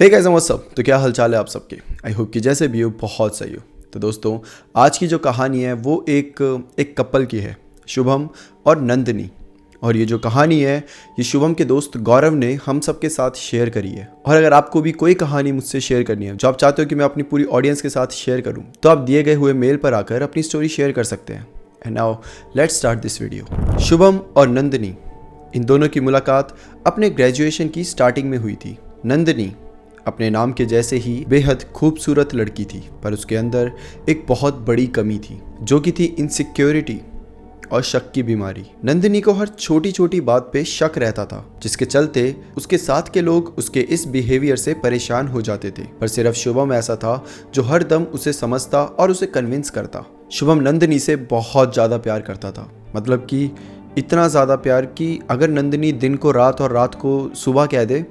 Hey guys what's up. तो क्या हालचाल है आप सबके। आई होप कि जैसे भी हो बहुत सही हो। तो दोस्तों आज की जो कहानी है वो एक कपल की है, शुभम और नंदिनी। और ये जो कहानी है ये शुभम के दोस्त गौरव ने हम सबके साथ शेयर करी है। और अगर आपको भी कोई कहानी मुझसे शेयर करनी है जो आप चाहते हो कि मैं अपनी पूरी ऑडियंस के साथ शेयर करूं, तो आप दिए गए हुए मेल पर आकर अपनी स्टोरी शेयर कर सकते हैं। And now let's start this video. Shubham और नंदिनी, इन दोनों की मुलाकात अपने ग्रेजुएशन की स्टार्टिंग में हुई थी। नंदिनी अपने नाम के जैसे ही बेहद खूबसूरत लड़की थी, पर उसके अंदर एक बहुत बड़ी कमी थी जो कि थी इनसिक्योरिटी और शक की बीमारी। नंदिनी को हर छोटी छोटी बात पे शक रहता था, जिसके चलते उसके साथ के लोग उसके इस बिहेवियर से परेशान हो जाते थे। पर सिर्फ शुभम ऐसा था जो हर दम उसे समझता और उसे कन्विंस करता। शुभम नंदिनी से बहुत ज़्यादा प्यार करता था, मतलब कि इतना ज़्यादा प्यार कि अगर नंदिनी दिन को रात और रात को सुबह कह दे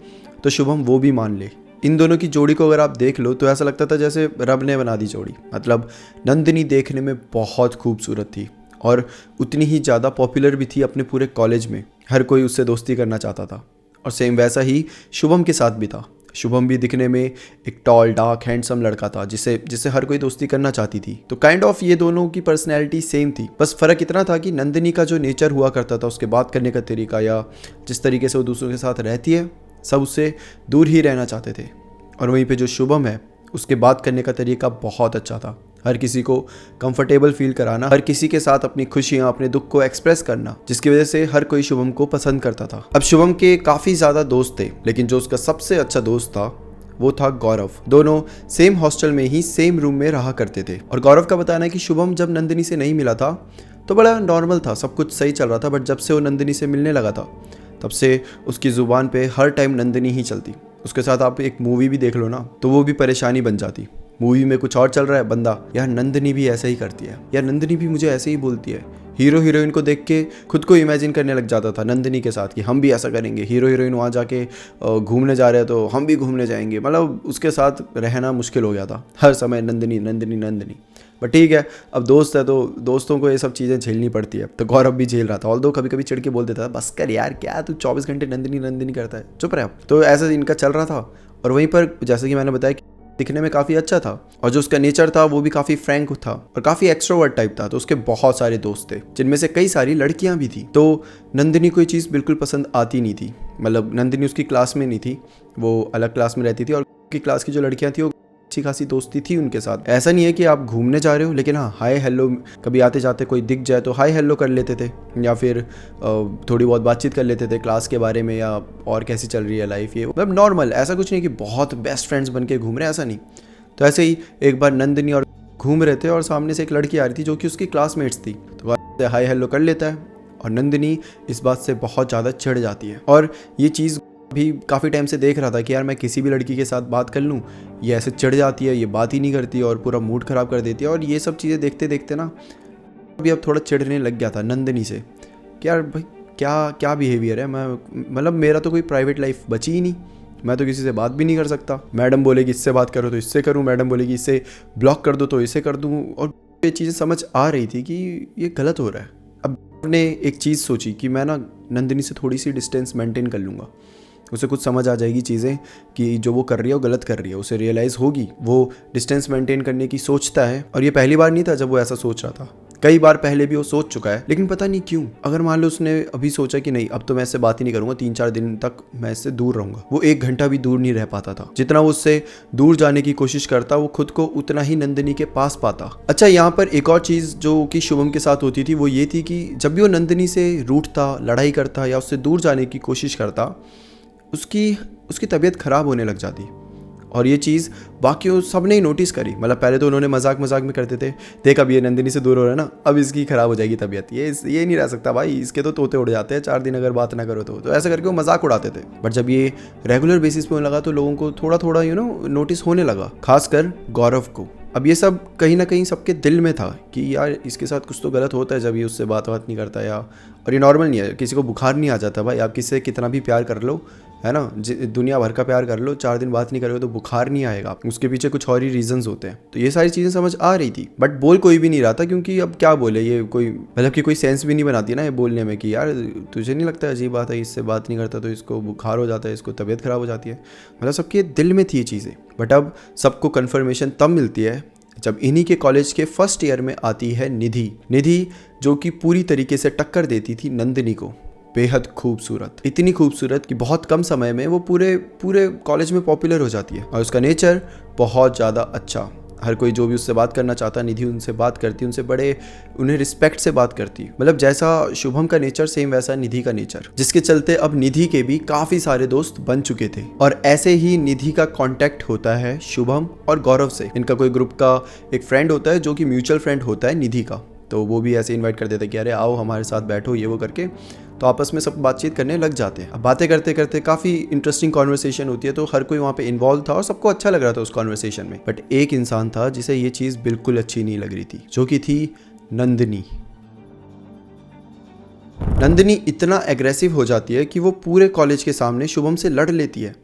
तो शुभम वो भी मान ले। इन दोनों की जोड़ी को अगर आप देख लो तो ऐसा लगता था जैसे रब ने बना दी जोड़ी। मतलब नंदिनी देखने में बहुत खूबसूरत थी और उतनी ही ज़्यादा पॉपुलर भी थी अपने पूरे कॉलेज में। हर कोई उससे दोस्ती करना चाहता था। और सेम वैसा ही शुभम के साथ भी था। शुभम भी दिखने में एक टॉल डार्क हैंडसम लड़का था जिससे हर कोई दोस्ती करना चाहती थी। तो काइंड ऑफ ये दोनों की पर्सनैलिटी सेम थी। बस फ़र्क इतना था कि नंदिनी का जो नेचर हुआ करता था, उसके बात करने का तरीका या जिस तरीके से वो दूसरों के साथ रहती है, सब उससे दूर ही रहना चाहते थे। और वहीं पे जो शुभम है उसके बात करने का तरीका बहुत अच्छा था। हर किसी को कंफर्टेबल फील कराना, हर किसी के साथ अपनी खुशियाँ अपने दुख को एक्सप्रेस करना, जिसकी वजह से हर कोई शुभम को पसंद करता था। अब शुभम के काफ़ी ज़्यादा दोस्त थे, लेकिन जो उसका सबसे अच्छा दोस्त था वो था गौरव। दोनों सेम हॉस्टल में ही सेम रूम में रहा करते थे। और गौरव का बताना है कि शुभम जब नंदिनी से नहीं मिला था तो बड़ा नॉर्मल था, सब कुछ सही चल रहा था। बट जब से वो नंदिनी से मिलने लगा था तब से उसकी ज़ुबान पे हर टाइम नंदिनी ही चलती। उसके साथ आप एक मूवी भी देख लो ना तो वो भी परेशानी बन जाती। मूवी में कुछ और चल रहा है, बंदा यार नंदिनी भी ऐसा ही करती है, यार नंदिनी भी मुझे ऐसे ही बोलती है। हीरो हीरोइन को देख के खुद को इमेजिन करने लग जाता था नंदिनी के साथ कि हम भी ऐसा करेंगे। हीरो हीरोइन वहाँ जाके घूमने जा रहे हैं तो हम भी घूमने जाएंगे। मतलब उसके साथ रहना मुश्किल हो गया था, हर समय नंदिनी नंदिनी नंदिनी। बट ठीक है, अब दोस्त है तो दोस्तों को ये सब चीज़ें झेलनी पड़ती है। तो गौरव भी झेल रहा था, ऑल्दो कभी कभी चिढ़ के बोल देता था बस कर यार, क्या तू 24 घंटे नंदिनी नंदिनी करता है, चुप रहे। तो ऐसा इनका चल रहा था। और वहीं पर जैसे कि मैंने बताया दिखने में काफ़ी अच्छा था और जो उसका नेचर था वो भी काफ़ी फ्रैंक था और काफ़ी एक्सट्रोवर्ट टाइप था। तो उसके बहुत सारे दोस्त थे जिनमें से कई सारी लड़कियां भी थी। तो नंदिनी को ये चीज़ बिल्कुल पसंद आती नहीं थी। मतलब नंदिनी उसकी क्लास में नहीं थी, वो अलग क्लास में रहती थी और उसकी क्लास की जो लड़कियां थी वो अच्छी खासी दोस्ती थी उनके साथ। ऐसा नहीं है कि आप घूमने जा रहे हो, लेकिन हाँ हाय हेलो, कभी आते जाते कोई दिख जाए तो हाय हेलो कर लेते थे, या फिर थोड़ी बहुत बातचीत कर लेते थे क्लास के बारे में या और कैसी चल रही है लाइफ, ये मतलब नॉर्मल। ऐसा कुछ नहीं कि बहुत बेस्ट फ्रेंड्स बन के घूम रहे हैं, ऐसा नहीं। तो ऐसे ही एक बार नंदिनी और घूम रहे थे और सामने से एक लड़की आ रही थी जो कि उसकी क्लासमेट्स थी। तो हाय हेलो कर लेता है और नंदिनी इस बात से बहुत ज़्यादा चिढ़ जाती है। और ये चीज़ भी काफ़ी टाइम से देख रहा था कि यार मैं किसी भी लड़की के साथ बात कर लूँ, ये ऐसे चिढ़ जाती है, ये बात ही नहीं करती और पूरा मूड ख़राब कर देती है। और ये सब चीज़ें देखते देखते ना अभी अब थोड़ा चिढ़ने लग गया था नंदिनी से कि यार भाई क्या क्या बिहेवियर है। मैं मतलब मेरा तो कोई प्राइवेट लाइफ बची ही नहीं, मैं तो किसी से बात भी नहीं कर सकता। मैडम बोलेगी इससे बात करो तो इससे करूँ, मैडम बोलेगी इससे ब्लॉक कर दो तो इसे कर दूँ। और ये चीज़ें समझ आ रही थी कि ये गलत हो रहा है। अब ने एक चीज़ सोची कि मैं ना नंदिनी से थोड़ी सी डिस्टेंस मेंटेन कर लूँगा। उसे कुछ समझ आ जाएगी चीज़ें कि जो वो कर रही है वो गलत कर रही है, उसे रियलाइज़ होगी। वो डिस्टेंस मेंटेन करने की सोचता है और ये पहली बार नहीं था जब वो ऐसा सोच रहा था, कई बार पहले भी वो सोच चुका है। लेकिन पता नहीं क्यों, अगर मान लो उसने अभी सोचा कि नहीं अब तो मैं इससे बात ही नहीं करूंगा, 3-4 दिन तक मैं इससे दूर रहूंगा, वो 1 घंटा भी दूर नहीं रह पाता था। जितना वो उससे दूर जाने की कोशिश करता वो खुद को उतना ही नंदिनी के पास पाता। अच्छा, यहाँ पर एक और चीज़ जो कि शुभम के साथ होती थी वो ये थी कि जब भी वो नंदिनी से रूठता, लड़ाई करता या उससे दूर जाने की कोशिश करता, उसकी तबीयत ख़राब होने लग जाती। और ये चीज़ बाकी सब ने ही नोटिस करी। मतलब पहले तो उन्होंने मजाक में करते थे, देख अब ये नंदिनी से दूर हो रहा है ना, अब इसकी ख़राब हो जाएगी तबीयत, ये नहीं रह सकता भाई, इसके तो तोते उड़ जाते हैं 4 दिन अगर बात ना करो तो ऐसा करके वो मजाक उड़ाते थे। बट जब ये रेगुलर बेसिस पे होने लगा तो लोगों को थोड़ा थोड़ा नोटिस होने लगा, खासकर गौरव को। अब ये सब कहीं ना कहीं सबके दिल में था कि यार इसके साथ कुछ तो गलत होता है जब ये उससे बात नहीं करता। या और ये नॉर्मल नहीं है, किसी को बुखार नहीं आ जाता भाई, आप किसी से कितना भी प्यार कर लो, है ना, दुनिया भर का प्यार कर लो, 4 दिन बात नहीं करोगे तो बुखार नहीं आएगा, उसके पीछे कुछ और ही रीजंस होते हैं। तो ये सारी चीजें समझ आ रही थी, बट बोल कोई भी नहीं रहा था, क्योंकि अब क्या बोले, ये कोई मतलब कि कोई सेंस भी नहीं बनाती ना ये बोलने में कि यार तुझे नहीं लगता अजीब बात है, इससे बात नहीं करता तो इसको बुखार हो जाता है, इसको तबीयत खराब हो जाती है। मतलब सबके दिल में थी ये चीज़ें। बट अब सबको कन्फर्मेशन तब मिलती है जब इन्हीं के कॉलेज के फर्स्ट ईयर में आती है निधि, जो कि पूरी तरीके से टक्कर देती थी नंदिनी को। बेहद खूबसूरत, इतनी खूबसूरत कि बहुत कम समय में वो पूरे कॉलेज में पॉपुलर हो जाती है। और उसका नेचर बहुत ज़्यादा अच्छा, हर कोई जो भी उससे बात करना चाहता, निधि उनसे बात करती, उनसे बड़े उन्हें रिस्पेक्ट से बात करती। मतलब जैसा शुभम का नेचर सेम वैसा निधि का नेचर, जिसके चलते अब निधि के भी काफ़ी सारे दोस्त बन चुके थे। और ऐसे ही निधि का कांटेक्ट होता है शुभम और गौरव से। इनका कोई ग्रुप का एक फ्रेंड होता है जो कि म्यूचुअल फ्रेंड होता है निधि का, तो वो भी ऐसे इन्वाइट कर देता है कि अरे आओ हमारे साथ बैठो, ये वो करके। तो आपस में सब बातचीत करने लग जाते हैं। अब बातें करते करते काफ़ी इंटरेस्टिंग कॉन्वर्सेशन होती है, तो हर कोई वहाँ पे इन्वॉल्व था और सबको अच्छा लग रहा था उस कॉन्वर्सेशन में। बट एक इंसान था जिसे ये चीज़ बिल्कुल अच्छी नहीं लग रही थी, जो कि थी नंदिनी। नंदिनी इतना एग्रेसिव हो जाती है कि वो पूरे कॉलेज के सामने शुभम से लड़ लेती है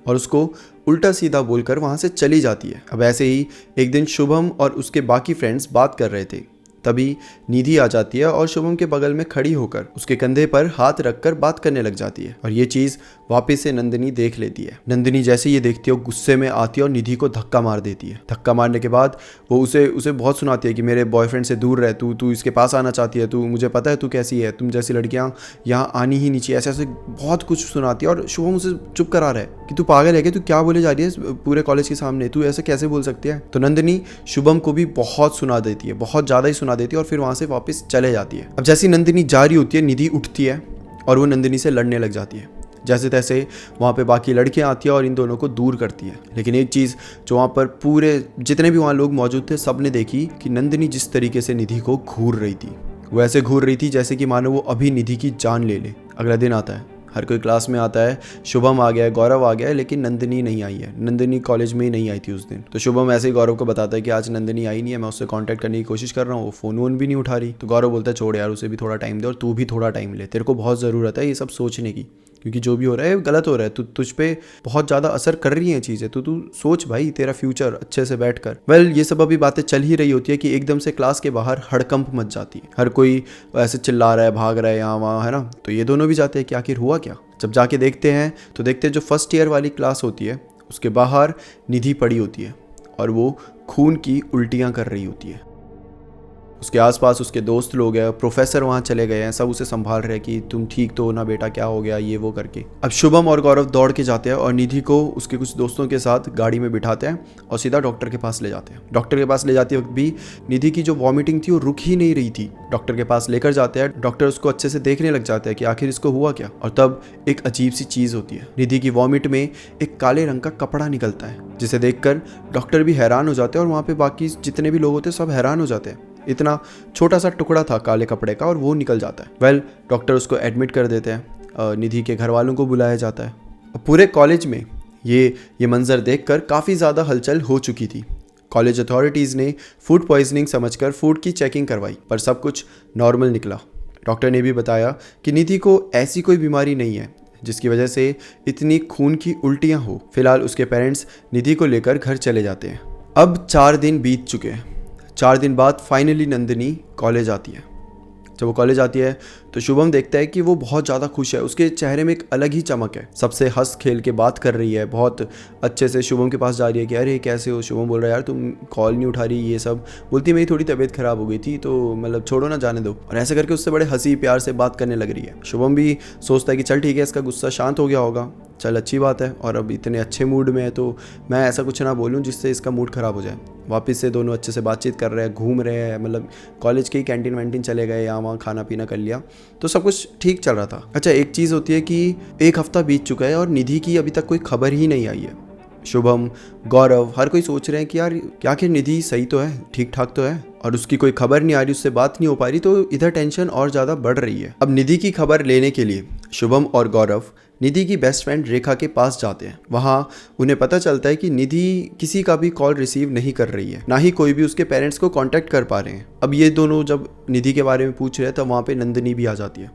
और उसको उल्टा सीधा बोलकर वहाँ से चली जाती है। अब ऐसे ही एक दिन शुभम और उसके बाकी फ्रेंड्स बात कर रहे थे, तभी निधि आ जाती है और शुभम के बगल में खड़ी होकर उसके कंधे पर हाथ रखकर बात करने लग जाती है। और ये चीज़ वापस से नंदिनी देख लेती है। नंदिनी जैसे ये देखती है वो गुस्से में आती है और निधि को धक्का मार देती है। धक्का मारने के बाद वो उसे बहुत सुनाती है कि मेरे बॉयफ्रेंड से दूर रह, तू इसके पास आना चाहती है, तू मुझे पता है तू कैसी है, तुम जैसी लड़कियाँ यहाँ आनी ही नहीं चाहिए, ऐसे ऐसे बहुत कुछ सुनाती है। और शुभम उसे चुप करा रहा है कि तू पागल है कि तू क्या बोले जा रही है पूरे कॉलेज के सामने, तू ऐसे कैसे बोल सकती है। तो नंदिनी शुभम को भी बहुत सुना देती है, बहुत ज़्यादा ही सुना देती है और फिर वहाँ से वापस चले जाती है। अब जैसी नंदिनी जा रही होती है, निधि उठती है और वो नंदिनी से लड़ने लग जाती है। जैसे तैसे वहाँ पे बाकी लड़कियाँ आती हैं और इन दोनों को दूर करती है। लेकिन एक चीज़ जो वहाँ पर पूरे जितने भी वहाँ लोग मौजूद थे सब ने देखी कि नंदिनी जिस तरीके से निधि को घूर रही थी, वो ऐसे घूर रही थी जैसे कि मानो वो अभी निधि की जान ले ले। अगला दिन आता है, हर कोई क्लास में आता है, शुभम आ गया है, गौरव आ गया है, लेकिन नंदिनी नहीं आई है। नंदिनी कॉलेज में ही नहीं आई थी उस दिन। तो शुभम ऐसे ही गौरव को बताता है कि आज नंदिनी आई नहीं है, मैं उससे कांटेक्ट करने की कोशिश कर रहा हूँ, वो फ़ोन वोन भी नहीं उठा रही। तो गौरव बोलता है छोड़ यार, उसे भी थोड़ा टाइम दे और तू भी थोड़ा टाइम ले, तेरे को बहुत ज़रूरत है ये सब सोचने की, क्योंकि जो भी हो रहा है गलत हो रहा है, तुझ पे बहुत ज़्यादा असर कर रही हैं चीज़ें, तो तू सोच भाई तेरा फ्यूचर अच्छे से बैठ कर। ये सब अभी बातें चल ही रही होती है कि एकदम से क्लास के बाहर हड़कंप मच जाती है। हर कोई ऐसे चिल्ला रहा है, भाग रहा है यहाँ वहाँ, है ना। तो ये दोनों भी जाते हैं कि आखिर हुआ क्या। जब जाके देखते हैं तो देखते हैं जो फर्स्ट ईयर वाली क्लास होती है उसके बाहर निधि पड़ी होती है और वो खून की उल्टियाँ कर रही होती है। उसके आसपास उसके दोस्त लोग हैं, प्रोफेसर वहाँ चले गए हैं, सब उसे संभाल रहे हैं कि तुम ठीक तो हो ना बेटा, क्या हो गया, ये वो करके। अब शुभम और गौरव दौड़ के जाते हैं और निधि को उसके कुछ दोस्तों के साथ गाड़ी में बिठाते हैं और सीधा डॉक्टर के पास ले जाते हैं। डॉक्टर के पास ले जाते वक्त भी निधि की जो वॉमिटिंग थी वो रुक ही नहीं रही थी। डॉक्टर के पास लेकर जाते हैं, डॉक्टर उसको अच्छे से देखने लग जाते हैं कि आखिर इसको हुआ क्या। और तब एक अजीब सी चीज़ होती है, निधि की वॉमिट में एक काले रंग का कपड़ा निकलता है, जिसे देखकर डॉक्टर भी हैरान हो जाते हैं और वहाँ पे बाकी जितने भी लोग होते हैं सब हैरान हो जाते हैं। इतना छोटा सा टुकड़ा था काले कपड़े का और वो निकल जाता है। डॉक्टर उसको एडमिट कर देते हैं, निधि के घर वालों को बुलाया जाता है। पूरे कॉलेज में ये मंजर देखकर काफ़ी ज़्यादा हलचल हो चुकी थी। कॉलेज अथॉरिटीज़ ने फूड पॉइजनिंग समझकर फूड की चेकिंग करवाई, पर सब कुछ नॉर्मल निकला। डॉक्टर ने भी बताया कि निधि को ऐसी कोई बीमारी नहीं है जिसकी वजह से इतनी खून की उल्टियाँ हो। फिलहाल उसके पेरेंट्स निधि को लेकर घर चले जाते हैं। अब 4 दिन बीत चुके हैं। 4 दिन बाद फाइनली नंदिनी कॉलेज आती है। जब वो कॉलेज आती है तो शुभम देखता है कि वो बहुत ज़्यादा खुश है, उसके चेहरे में एक अलग ही चमक है, सबसे हंस खेल के बात कर रही है, बहुत अच्छे से शुभम के पास जा रही है कि अरे कैसे हो। शुभम बोल रहा है यार तुम कॉल नहीं उठा रही, ये सब बोलती मेरी थोड़ी तबीयत ख़राब हो गई थी तो मतलब छोड़ो ना, जाने दो। और ऐसे करके उससे बड़े हंसी प्यार से बात करने लग रही है। शुभम भी सोचता है कि चल ठीक है, इसका गुस्सा शांत हो गया होगा, चल अच्छी बात है, और अब इतने अच्छे मूड में है तो मैं ऐसा कुछ ना बोलूँ जिससे इसका मूड ख़राब हो जाए। वापस से दोनों अच्छे से बातचीत कर रहे हैं, घूम रहे हैं, मतलब कॉलेज के ही कैंटीन वैंटीन चले गए, यहाँ वहाँ खाना पीना कर लिया, तो सब कुछ ठीक चल रहा था। अच्छा, एक चीज़ होती है कि 1 हफ्ता बीत चुका है और निधि की अभी तक कोई खबर ही नहीं आई है। शुभम, गौरव, हर कोई सोच रहे हैं कि यार क्या कि निधि सही तो है, ठीक ठाक तो है, और उसकी कोई खबर नहीं आ रही, उससे बात नहीं हो पा रही, तो इधर टेंशन और ज़्यादा बढ़ रही है। अब निधि की खबर लेने के लिए शुभम और गौरव निधि की बेस्ट फ्रेंड रेखा के पास जाते हैं। वहाँ उन्हें पता चलता है कि निधि किसी का भी कॉल रिसीव नहीं कर रही है, ना ही कोई भी उसके पेरेंट्स को कांटेक्ट कर पा रहे हैं। अब ये दोनों जब निधि के बारे में पूछ रहे हैं तब वहाँ पे नंदिनी भी आ जाती है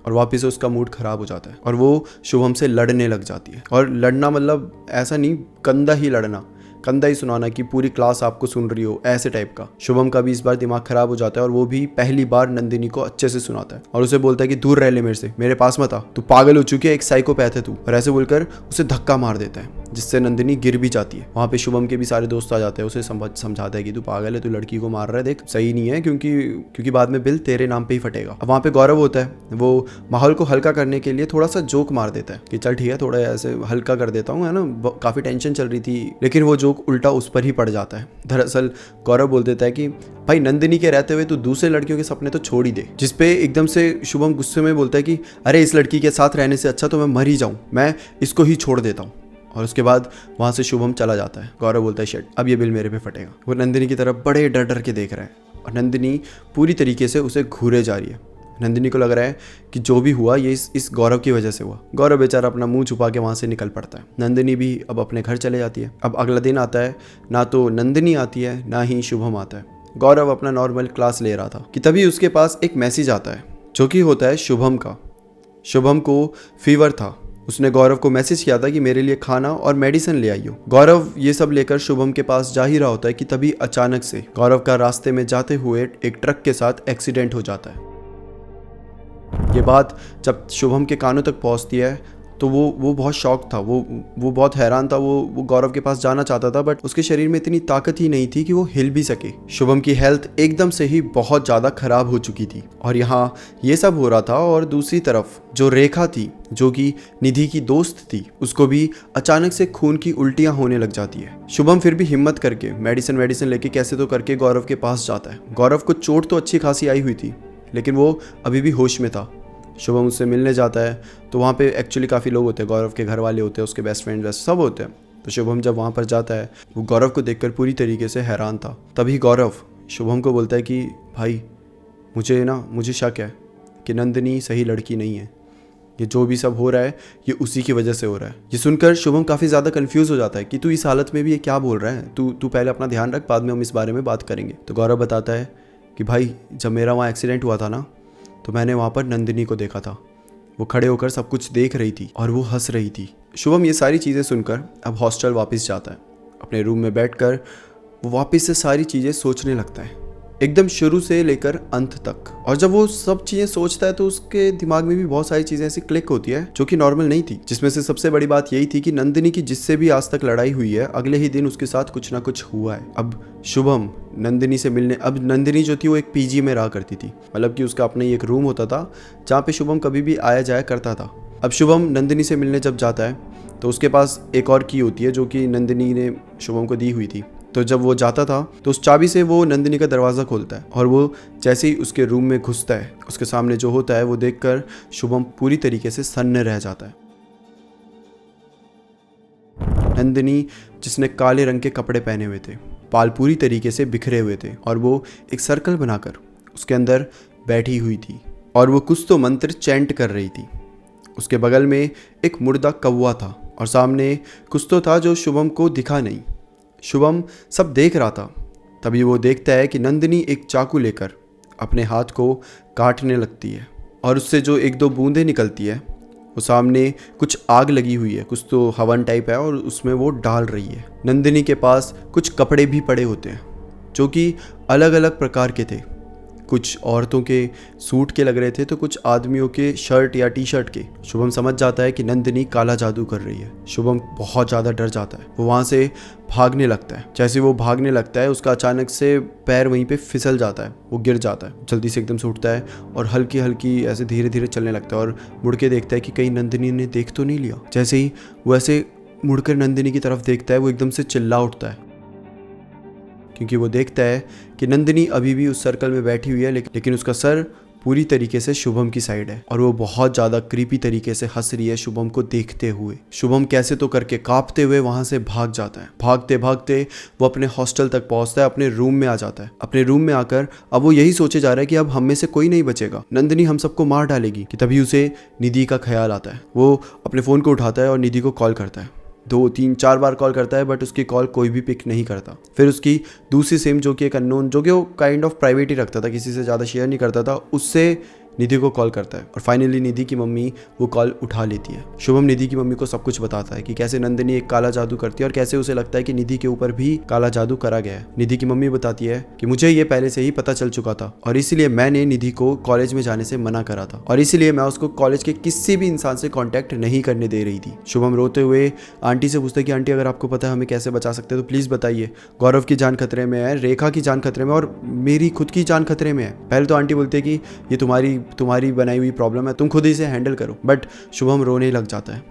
और वापस से उसका मूड खराब हो जाता है और वो शुभम से लड़ने लग जाती है। और लड़ना मतलब ऐसा नहीं कंधा ही लड़ना, कंधा ही सुनाना कि पूरी क्लास आपको सुन रही हो, ऐसे टाइप का। शुभम का भी इस बार दिमाग खराब हो जाता है और वो भी पहली बार नंदिनी को अच्छे से सुनाता है और उसे बोलता है कि दूर रह ले मेरे से, मेरे पास मत आ, तू पागल हो चुकी है, एक साइकोपैथ है तू। और ऐसे बोलकर उसे धक्का मार देता है जिससे नंदिनी गिर भी जाती है। वहाँ पे शुभम के भी सारे दोस्त आ जाते हैं, उसे समझाता है कि तू पागल है, तू लड़की को मार रहा है, देख सही नहीं है, क्योंकि बाद में बिल तेरे नाम पे ही फटेगा। अब वहाँ पे गौरव होता है, वो माहौल को हल्का करने के लिए थोड़ा सा जोक मार देता है कि चल ठीक है, थोड़ा ऐसे हल्का कर देता हूँ, है ना, काफी टेंशन चल रही थी। लेकिन वो जोक उल्टा उस पर ही पड़ जाता है। दरअसल गौरव बोल देता है कि भाई नंदिनी के रहते हुए तू दूसरे लड़कियों के सपने तो छोड़ ही दे। जिसपे एकदम से शुभम गुस्से में बोलता है कि अरे इस लड़की के साथ रहने से अच्छा तो मैं मर ही जाऊं, मैं इसको ही छोड़ देता हूँ। और उसके बाद वहां से शुभम चला जाता है। गौरव बोलता है शिट, अब ये बिल मेरे पे फटेगा। वो नंदिनी की तरफ बड़े डर डर के देख रहा है और नंदिनी पूरी तरीके से उसे घूरे जा रही है। नंदिनी को लग रहा है कि जो भी हुआ ये इस गौरव की वजह से हुआ। गौरव बेचारा अपना मुंह छुपा के वहां से निकल पड़ता है। नंदिनी भी अब अपने घर चले जाती है। अब अगला दिन आता है, ना तो नंदिनी आती है ना ही शुभम आता है। गौरव अपना नॉर्मल क्लास ले रहा था कि तभी उसके पास एक मैसेज आता है जो कि होता है शुभम का। शुभम को फीवर था, उसने गौरव को मैसेज किया था कि मेरे लिए खाना और मेडिसिन ले आइयो। गौरव ये सब लेकर शुभम के पास जा ही रहा होता है कि तभी अचानक से गौरव का रास्ते में जाते हुए एक ट्रक के साथ एक्सीडेंट हो जाता है। ये बात जब शुभम के कानों तक पहुंचती है तो वो बहुत शॉक था, वो बहुत हैरान था। वो गौरव के पास जाना चाहता था बट उसके शरीर में इतनी ताकत ही नहीं थी कि वो हिल भी सके। शुभम की हेल्थ एकदम से ही बहुत ज़्यादा खराब हो चुकी थी और यहाँ ये सब हो रहा था। और दूसरी तरफ जो रेखा थी, जो कि निधि की दोस्त थी, उसको भी अचानक से खून की उल्टियाँ होने लग जाती है। शुभम फिर भी हिम्मत करके मेडिसिन लेके कैसे तो करके गौरव के पास जाता है। गौरव को चोट तो अच्छी खासी आई हुई थी लेकिन वो अभी भी होश में था। शुभम उससे मिलने जाता है तो वहाँ पे एक्चुअली काफ़ी लोग होते हैं, गौरव के घर वाले होते हैं, उसके बेस्ट फ्रेंड वैसे सब होते हैं। तो शुभम जब वहाँ पर जाता है वो गौरव को देखकर पूरी तरीके से हैरान था। तभी गौरव शुभम को बोलता है कि भाई मुझे शक है कि नंदिनी सही लड़की नहीं है, ये जो भी सब हो रहा है ये उसी की वजह से हो रहा है। ये सुनकर शुभम काफ़ी ज़्यादा कंफ्यूज हो जाता है कि तू इस हालत में भी ये क्या बोल रहा है, तू पहले अपना ध्यान रख, बाद में हम इस बारे में बात करेंगे। तो गौरव बताता है कि भाई जब मेरा वहाँ एक्सीडेंट हुआ था ना तो मैंने वहाँ पर नंदिनी को देखा था, वो खड़े होकर सब कुछ देख रही थी और वो हंस रही थी। शुभम ये सारी चीज़ें सुनकर अब हॉस्टल वापस जाता है। अपने रूम में बैठकर वो वापस से सारी चीज़ें सोचने लगता है, एकदम शुरू से लेकर अंत तक। और जब वो सब चीज़ें सोचता है तो उसके दिमाग में भी बहुत सारी चीज़ें ऐसी क्लिक होती है जो कि नॉर्मल नहीं थी। जिसमें से सबसे बड़ी बात यही थी कि नंदिनी की जिससे भी आज तक लड़ाई हुई है अगले ही दिन उसके साथ कुछ ना कुछ हुआ है। अब शुभम नंदिनी से मिलने, अब नंदिनी जो थी वो एक पीजी में रहा करती थी, मतलब कि उसका अपना ही एक रूम होता था जहाँ पे शुभम कभी भी आया जाया करता था। अब शुभम नंदिनी से मिलने जब जाता है तो उसके पास एक और की होती है जो कि नंदिनी ने शुभम को दी हुई थी। तो जब वो जाता था तो उस चाबी से वो नंदिनी का दरवाज़ा खोलता है और वो जैसे ही उसके रूम में घुसता है उसके सामने जो होता है वो देखकर शुभम पूरी तरीके से सन्न रह जाता है। नंदिनी जिसने काले रंग के कपड़े पहने हुए थे, बाल पूरी तरीके से बिखरे हुए थे और वो एक सर्कल बनाकर उसके अंदर बैठी हुई थी और वो कुछ तो मंत्र चैंट कर रही थी। उसके बगल में एक मुर्दा कौवा था और सामने कुछ तो था जो शुभम को दिखा नहीं। शुभम सब देख रहा था। तभी वो देखता है कि नंदिनी एक चाकू लेकर अपने हाथ को काटने लगती है और उससे जो एक दो बूंदें निकलती है वो सामने कुछ आग लगी हुई है, कुछ तो हवन टाइप है और उसमें वो डाल रही है। नंदिनी के पास कुछ कपड़े भी पड़े होते हैं जो कि अलग अलग प्रकार के थे, कुछ औरतों के सूट के लग रहे थे तो कुछ आदमियों के शर्ट या टी शर्ट के। शुभम समझ जाता है कि नंदिनी काला जादू कर रही है। शुभम बहुत ज़्यादा डर जाता है, वो वहाँ से भागने लगता है। जैसे वो भागने लगता है उसका अचानक से पैर वहीं पे फिसल जाता है, वो गिर जाता है। जल्दी से एकदम से उठता है और हल्की हल्की ऐसे धीरे धीरे चलने लगता है और मुड़ के देखता है कि कहीं नंदिनी ने देख तो नहीं लिया। जैसे ही वो ऐसे मुड़कर नंदिनी की तरफ देखता है वो एकदम से चिल्ला उठता है क्योंकि वो देखता है कि नंदिनी अभी भी उस सर्कल में बैठी हुई है लेकिन उसका सर पूरी तरीके से शुभम की साइड है और वो बहुत ज़्यादा क्रीपी तरीके से हंस रही है शुभम को देखते हुए। शुभम कैसे तो करके कांपते हुए वहाँ से भाग जाता है। भागते भागते वो अपने हॉस्टल तक पहुँचता है, अपने रूम में आ जाता है। अपने रूम में आकर अब वो यही सोचे जा रहा है कि अब हम में से कोई नहीं बचेगा, नंदिनी हम सबको मार डालेगी। कि तभी उसे निधि का ख्याल आता है। वो अपने फ़ोन को उठाता है और निधि को कॉल करता है। 2, 3, 4 बार कॉल करता है बट उसकी कॉल कोई भी पिक नहीं करता। फिर उसकी दूसरी सिम जो कि एक अननोन, जो कि वो काइंड ऑफ प्राइवेट ही रखता था, किसी से ज़्यादा शेयर नहीं करता था, उससे निधि को कॉल करता है और फाइनली निधि की मम्मी वो कॉल उठा लेती है। शुभम निधि की मम्मी को सब कुछ बताता है कि कैसे नंदिनी एक काला जादू करती है और कैसे उसे लगता है कि निधि के ऊपर भी काला जादू करा गया है। निधि की मम्मी बताती है कि मुझे ये पहले से ही पता चल चुका था और इसीलिए मैंने निधि को कॉलेज में जाने से मना करा था और इसीलिए मैं उसको कॉलेज के किसी भी इंसान से कांटेक्ट नहीं करने दे रही थी। शुभम रोते हुए आंटी से पूछता है कि आंटी अगर आपको पता है हमें कैसे बचा सकते हैं तो प्लीज बताइए। गौरव की जान खतरे में है, रेखा की जान खतरे में और मेरी खुद की जान खतरे में है। पहले तो आंटी बोलती है कि ये तुम्हारी बनाई हुई प्रॉब्लम है, तुम खुद ही इसे हैंडल करो। बट शुभम रोने लग जाता है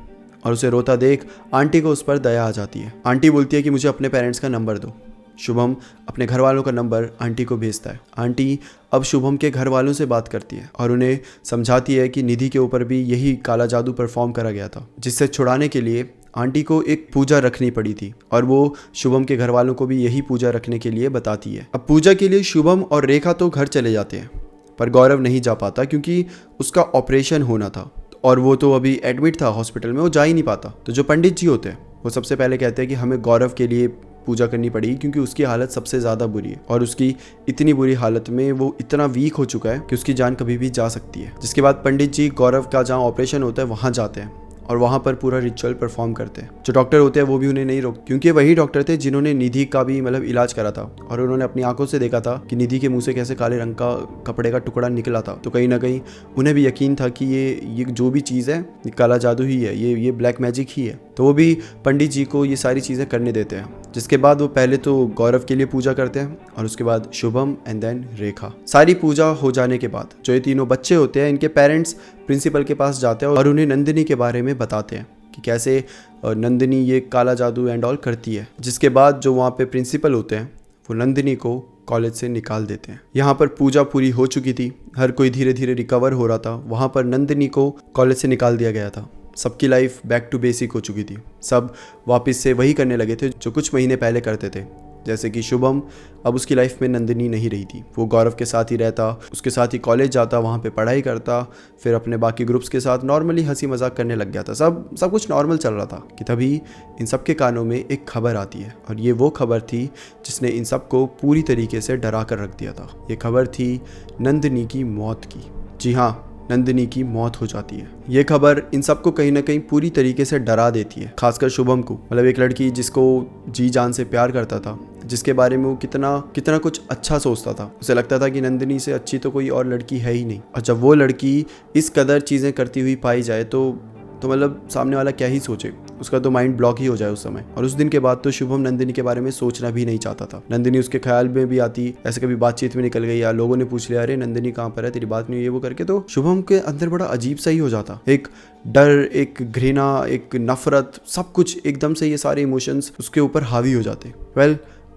और उसे रोता देख आंटी को उस पर दया आ जाती है। आंटी बोलती है कि मुझे अपने पेरेंट्स का नंबर दो। शुभम अपने घर वालों का नंबर आंटी को भेजता है। आंटी अब शुभम के घर वालों से बात करती है और उन्हें समझाती है कि निधि के ऊपर भी यही काला जादू परफॉर्म करा गया था, जिससे छुड़ाने के लिए आंटी को एक पूजा रखनी पड़ी थी और वो शुभम के घर वालों को भी यही पूजा रखने के लिए बताती है। अब पूजा के लिए शुभम और रेखा तो घर चले जाते हैं पर गौरव नहीं जा पाता क्योंकि उसका ऑपरेशन होना था और वो तो अभी एडमिट था हॉस्पिटल में, वो जा ही नहीं पाता। तो जो पंडित जी होते हैं वो सबसे पहले कहते हैं कि हमें गौरव के लिए पूजा करनी पड़ेगी क्योंकि उसकी हालत सबसे ज़्यादा बुरी है और उसकी इतनी बुरी हालत में वो इतना वीक हो चुका है कि उसकी जान कभी भी जा सकती है। जिसके बाद पंडित जी गौरव का जहाँ ऑपरेशन होता है वहाँ जाते हैं और वहाँ पर पूरा रिचुअल परफॉर्म करते हैं। जो डॉक्टर होते हैं वो भी उन्हें नहीं रोक क्योंकि वही डॉक्टर थे जिन्होंने निधि का भी इलाज करा था और उन्होंने अपनी आंखों से देखा था कि निधि के मुंह से कैसे काले रंग का कपड़े का टुकड़ा निकला था। तो कहीं ना कहीं उन्हें भी यकीन था कि ये जो भी चीज़ है ये काला जादू ही है, ये ब्लैक मैजिक ही है। तो वो भी पंडित जी को ये सारी चीज़ें करने देते हैं। जिसके बाद वो पहले तो गौरव के लिए पूजा करते हैं और उसके बाद शुभम एंड देन रेखा। सारी पूजा हो जाने के बाद जो ये तीनों बच्चे होते हैं इनके पेरेंट्स प्रिंसिपल के पास जाते हैं और उन्हें नंदिनी के बारे में बताते हैं कि कैसे नंदिनी ये काला जादू एंड ऑल करती है। जिसके बाद जो वहाँ पे प्रिंसिपल होते हैं वो नंदिनी को कॉलेज से निकाल देते हैं। यहाँ पर पूजा पूरी हो चुकी थी, हर कोई धीरे धीरे रिकवर हो रहा था। वहाँ पर नंदिनी को कॉलेज से निकाल दिया गया था। सबकी लाइफ बैक टू बेसिक हो चुकी थी, सब वापस से वही करने लगे थे जो कुछ महीने पहले करते थे। जैसे कि शुभम अब उसकी लाइफ में नंदिनी नहीं रही थी, वो गौरव के साथ ही रहता, उसके साथ ही कॉलेज जाता, वहाँ पे पढ़ाई करता, फिर अपने बाकी ग्रुप्स के साथ नॉर्मली हंसी मजाक करने लग गया था। सब कुछ नॉर्मल चल रहा था कि तभी इन सब के कानों में एक खबर आती है और ये वो खबर थी जिसने इन सब को पूरी तरीके से डरा कर रख दिया था। ये खबर थी नंदिनी की मौत की। जी हाँ, नंदिनी की मौत हो जाती है। ये खबर इन सबको कहीं ना कहीं पूरी तरीके से डरा देती है, खासकर शुभम को। एक लड़की जिसको जी जान से प्यार करता था, जिसके बारे में वो कितना कुछ अच्छा सोचता था। उसे लगता था कि नंदिनी से अच्छी तो कोई और लड़की है ही नहीं। और जब वो लड़की इस कदर चीज़ें करती हुई पाई जाए तो सामने वाला क्या ही सोचे, उसका तो माइंड ब्लॉक ही हो जाए उस समय। और उस दिन के बाद तो शुभम नंदिनी के बारे में सोचना भी नहीं चाहता था। नंदिनी उसके ख्याल में भी आती, ऐसे कभी बातचीत में निकल गई या लोगों ने पूछ लिया अरे नंदिनी कहाँ पर है, तेरी बात नहीं, ये वो करके, तो शुभम के अंदर बड़ा अजीब सा ही हो जाता। एक डर, एक घृणा, एक नफरत, सब कुछ एकदम से ये सारे इमोशंस उसके ऊपर हावी हो जाते।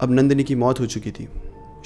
अब नंदिनी की मौत हो चुकी थी।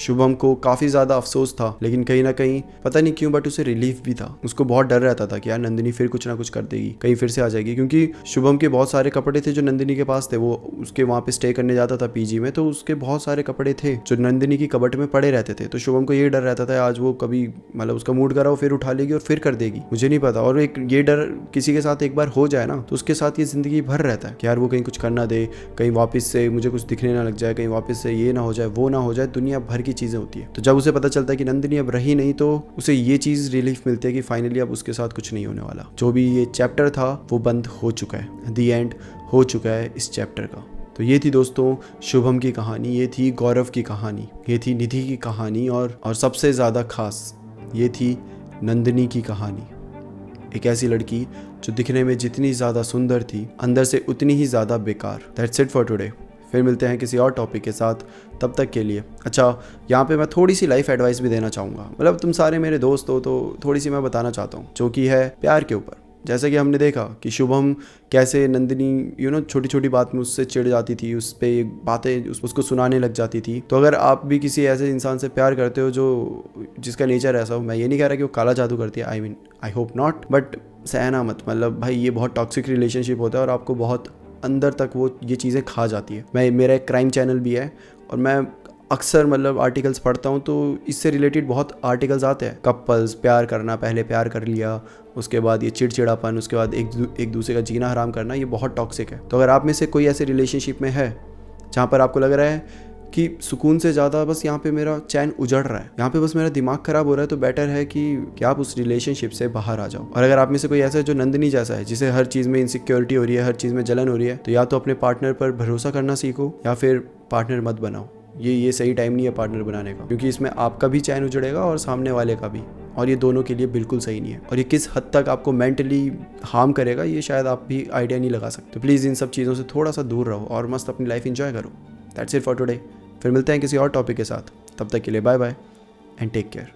शुभम को काफ़ी ज़्यादा अफसोस था, लेकिन कहीं ना कहीं पता नहीं क्यों बट उसे रिलीफ भी था। उसको बहुत डर रहता था कि यार नंदिनी फिर कुछ ना कुछ कर देगी, कहीं फिर से आ जाएगी, क्योंकि शुभम के बहुत सारे कपड़े थे जो नंदिनी के पास थे। वो उसके वहाँ पे स्टे करने जाता था पीजी में, तो उसके बहुत सारे कपड़े थे जो नंदिनी की कबट में पड़े रहते थे। तो शुभम को ये डर रहता था आज वो कभी उसका मूड करा वो फिर उठा लेगी और फिर कर देगी, मुझे नहीं पता। और एक ये डर किसी के साथ एक बार हो जाए ना तो उसके साथ ये जिंदगी भर रहता है कि यार वो कहीं कुछ कर ना दे, कहीं वापस से मुझे कुछ दिखने ना लग जाए, कहीं वापस से ये ना हो जाए, वो ना हो जाए। दुनिया भर की चीज़ें होती है। तो जब उसे पता चलता है कि नंदिनी अब रही नहीं तो उसे ये चीज़ रिलीफ मिलती है कि फाइनली अब उसके साथ कुछ नहीं होने वाला। जो भी ये चैप्टर था वो बंद हो चुका है, दी एंड हो चुका है इस चैप्टर का। तो ये थी दोस्तों शुभम की कहानी, ये थी गौरव की कहानी, ये थी निधि की कहानी और सबसे ज़्यादा खास ये थी नंदिनी की कहानी। एक ऐसी लड़की जो दिखने में जितनी ज़्यादा सुंदर थी अंदर से उतनी ही ज़्यादा बेकार। That's it for today. फिर मिलते हैं किसी और टॉपिक के साथ, तब तक के लिए। अच्छा, यहाँ पे मैं थोड़ी सी लाइफ एडवाइस भी देना चाहूँगा। तुम सारे मेरे दोस्त हो तो थोड़ी सी मैं बताना चाहता हूँ, जो कि है प्यार के ऊपर। जैसे कि हमने देखा कि शुभम कैसे नंदिनी छोटी छोटी बात में उससे चिढ़ जाती थी, उस पर बातें उसको सुनाने लग जाती थी। तो अगर आप भी किसी ऐसे इंसान से प्यार करते हो जिसका नेचर ऐसा हो, मैं ये नहीं कह रहा कि वो काला जादू करती है, आई होप नॉट, बट सहना मत। भाई ये बहुत टॉक्सिक रिलेशनशिप होता है और आपको बहुत अंदर तक वो ये चीज़ें खा जाती है। मेरा एक क्राइम चैनल भी है और मैं अक्सर आर्टिकल्स पढ़ता हूँ, तो इससे रिलेटेड बहुत आर्टिकल्स आते हैं। कपल्स प्यार करना, पहले प्यार कर लिया, उसके बाद ये चिड़चिड़ापन, उसके बाद एक दूसरे का जीना हराम करना, ये बहुत टॉक्सिक है। तो अगर आप में से कोई ऐसे रिलेशनशिप में है जहाँ पर आपको लग रहा है कि सुकून से ज़्यादा बस यहाँ पे मेरा चैन उजड़ रहा है, यहाँ पे बस मेरा दिमाग खराब हो रहा है, तो बेटर है कि आप उस रिलेशनशिप से बाहर आ जाओ। और अगर आप में से कोई ऐसा है जो नंदिनी जैसा है, जिसे हर चीज़ में इनसिक्योरिटी हो रही है, हर चीज़ में जलन हो रही है, तो या तो अपने पार्टनर पर भरोसा करना सीखो या फिर पार्टनर मत बनाओ। ये सही टाइम नहीं है पार्टनर बनाने का, क्योंकि इसमें आपका भी चैन उजड़ेगा और सामने वाले का भी, और ये दोनों के लिए बिल्कुल सही नहीं है। और ये किस हद तक आपको मेंटली हार्म करेगा ये शायद आप भी आइडिया नहीं लगा सकते। प्लीज़ इन सब चीज़ों से थोड़ा सा दूर रहो और मस्त अपनी लाइफ एंजॉय करो। That's it for today. फिर मिलते हैं किसी और टॉपिक के साथ, तब तक के लिए bye bye and take care.